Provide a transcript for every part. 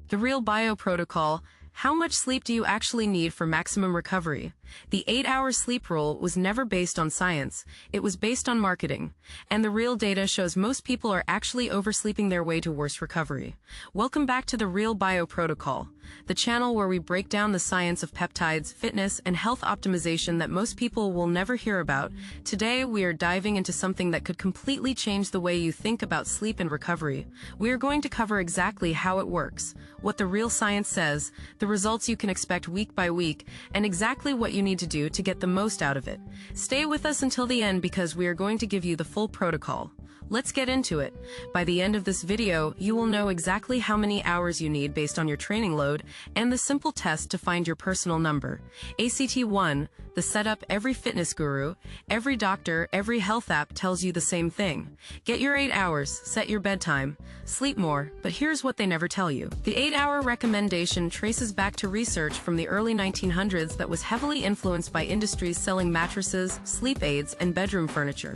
The Real Bio Protocol. How much sleep do you actually need for maximum recovery? The 8-hour sleep rule was never based on science. It was based on marketing. And the real data shows most people are actually oversleeping their way to worse recovery. Welcome back to the Real Bio Protocol, the channel where we break down the science of peptides, fitness, and health optimization that most people will never hear about. Today, we are diving into something that could completely change the way you think about sleep and recovery. We are going to cover exactly how it works, what the real science says, the results you can expect week by week, and exactly what you need to do to get the most out of it. Stay with us until the end because we are going to give you the full protocol. Let's get into it. By the end of this video, you will know exactly how many hours you need based on your training load and the simple test to find your personal number. ACT1, the setup every fitness guru, every doctor, every health app tells you the same thing. Get your 8 hours, set your bedtime, sleep more, but here's what they never tell you. The 8-hour recommendation traces back to research from the early 1900s that was heavily influenced by industries selling mattresses, sleep aids, and bedroom furniture.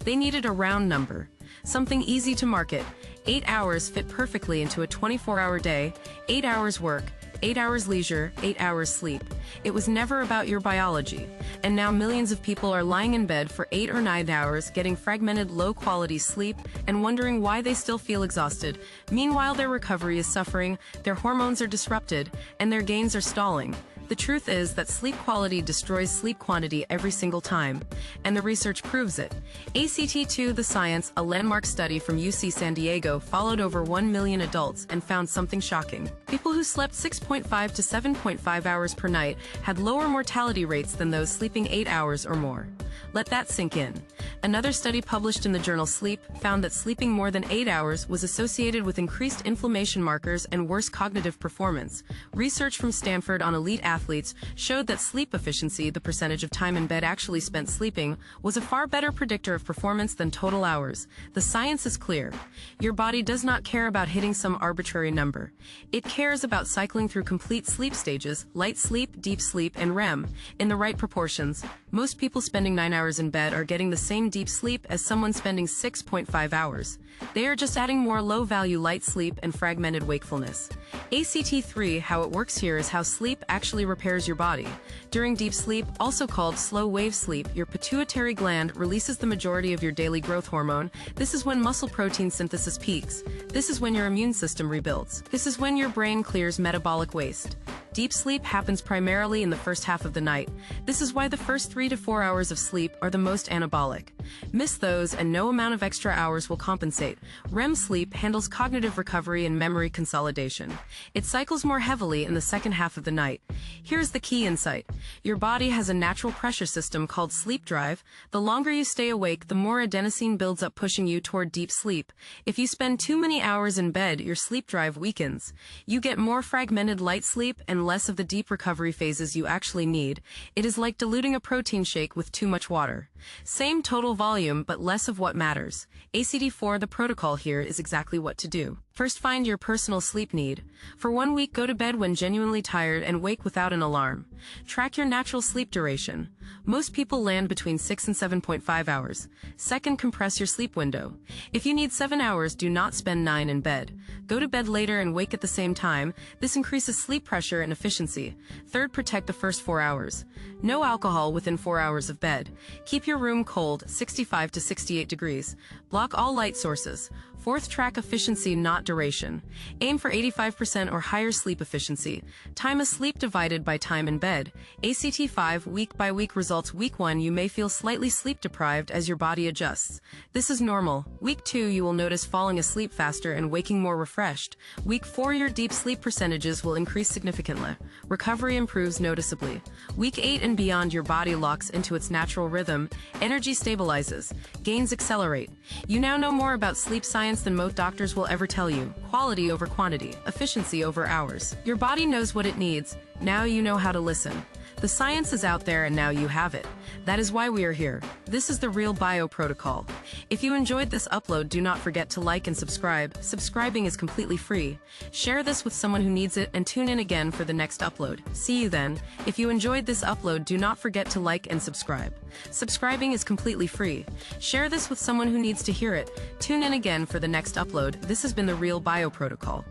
They needed a round number. Something easy to market. 8 hours fit perfectly into a 24-hour day, 8 hours work, 8 hours leisure, 8 hours sleep. It was never about your biology. And now millions of people are lying in bed for 8 or 9 hours, getting fragmented, low-quality sleep, and wondering why they still feel exhausted. Meanwhile, their recovery is suffering, their hormones are disrupted, and their gains are stalling. The truth is that sleep quality destroys sleep quantity every single time, and the research proves it. ACT2 The Science, a landmark study from UC San Diego, followed over 1 million adults and found something shocking. People who slept 6.5 to 7.5 hours per night had lower mortality rates than those sleeping 8 hours or more. Let that sink in. Another study published in the journal Sleep found that sleeping more than 8 hours was associated with increased inflammation markers and worse cognitive performance. Research from Stanford on elite athletes showed that sleep efficiency, the percentage of time in bed actually spent sleeping, was a far better predictor of performance than total hours. The science is clear. Your body does not care about hitting some arbitrary number. It cares about cycling through complete sleep stages, light sleep, deep sleep, and REM, in the right proportions. Most people spending 9 hours in bed are getting the same deep sleep as someone spending 6.5 hours. They are just adding more low-value light sleep and fragmented wakefulness. ACT3, how it works here is how sleep actually repairs your body. During deep sleep, also called slow-wave sleep, your pituitary gland releases the majority of your daily growth hormone. This is when muscle protein synthesis peaks. This is when your immune system rebuilds. This is when your brain clears metabolic waste. Deep sleep happens primarily in the first half of the night. This is why the first 3 to 4 hours of sleep are the most anabolic. Miss those and no amount of extra hours will compensate. REM sleep handles cognitive recovery and memory consolidation. It cycles more heavily in the second half of the night. Here's the key insight. Your body has a natural pressure system called sleep drive. The longer you stay awake, the more adenosine builds up, pushing you toward deep sleep. If you spend too many hours in bed, your sleep drive weakens. You get more fragmented light sleep and less of the deep recovery phases you actually need. It is like diluting a protein shake with too much water. Same total volume, but less of what matters. ACT4, the protocol here, is exactly what to do. First, find your personal sleep need. For 1 week, go to bed when genuinely tired and wake without an alarm. Track your natural sleep duration. Most people land between 6 and 7.5 hours. Second, compress your sleep window. If you need 7 hours, do not spend 9 in bed. Go to bed later and wake at the same time. This increases sleep pressure and efficiency. Third, protect the first 4 hours. No alcohol within 4 hours of bed. Keep your room cold, 65 to 68 degrees. Block all light sources. Fourth, track efficiency, not duration. Aim for 85% or higher sleep efficiency. Time of sleep divided by time in bed. ACT5, week by week results. Week 1, you may feel slightly sleep deprived as your body adjusts. This is normal. Week 2, you will notice falling asleep faster and waking more refreshed. Week 4, your deep sleep percentages will increase significantly. Recovery improves noticeably. Week 8 and beyond, your body locks into its natural rhythm. Energy stabilizes. Gains accelerate. You now know more about sleep science than most doctors will ever tell you. Quality over quantity, efficiency over hours. Your body knows what it needs. Now you know how to listen. The science is out there and now you have it. That is why we are here. This is the Real Bio Protocol. If you enjoyed this upload, do not forget to like and subscribe. Subscribing is completely free. Share this with someone who needs it and tune in again for the next upload. See you then. If you enjoyed this upload, do not forget to like and subscribe. Subscribing is completely free. Share this with someone who needs to hear it. Tune in again for the next upload. This has been the Real Bio Protocol.